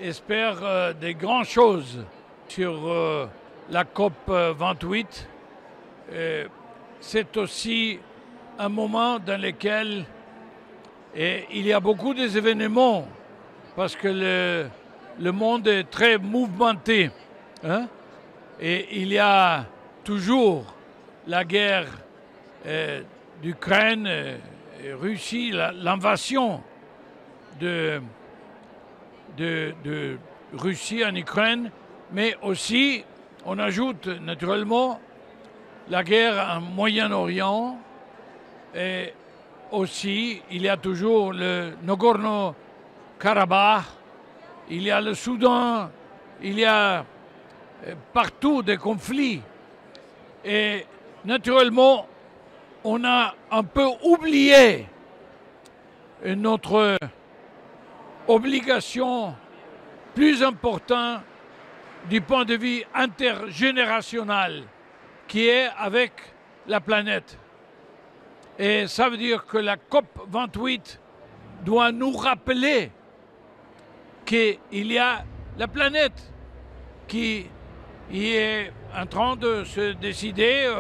espère des grandes choses sur la COP 28. C'est aussi un moment dans lequel il y a beaucoup d'événements parce que le monde est très mouvementé. Hein? Et il y a toujours la guerre d'Ukraine, Russie, l'invasion de Russie en Ukraine, mais aussi, on ajoute naturellement la guerre en Moyen-Orient, et aussi il y a toujours le Nagorno-Karabakh, il y a le Soudan, il y a partout des conflits. Et naturellement, on a un peu oublié notre obligation plus importante du point de vue intergénérationnel qui est avec la planète. Et ça veut dire que la COP 28 doit nous rappeler qu'il y a la planète qui est en train de se décider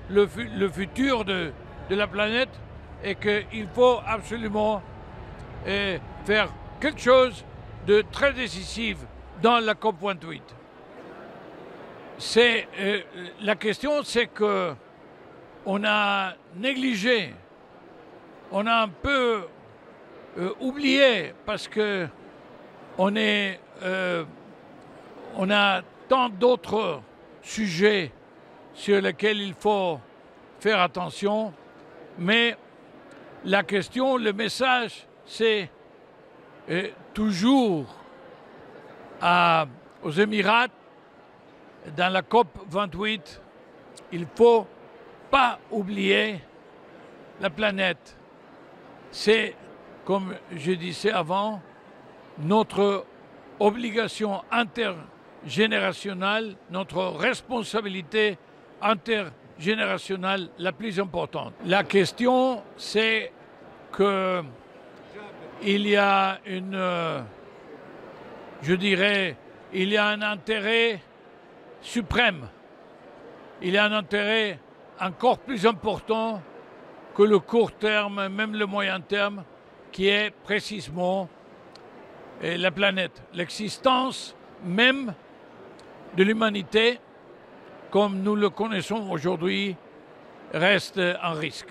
le futur de la planète et qu'il faut absolument faire quelque chose de très décisif dans la COP 28. La question, c'est que on a négligé, on a un peu oublié parce que on a tant d'autres sujets sur lesquels il faut faire attention, mais la question, le message, c'est toujours aux Émirats, dans la COP 28, il ne faut pas oublier la planète. C'est, comme je disais avant, notre obligation intergénérationnelle, notre responsabilité intergénérationnelle la plus importante. La question, c'est qu'il y a il y a un intérêt suprême. Il y a un intérêt encore plus important que le court terme, même le moyen terme, qui est précisément la planète. L'existence même de l'humanité, comme nous le connaissons aujourd'hui, reste un risque.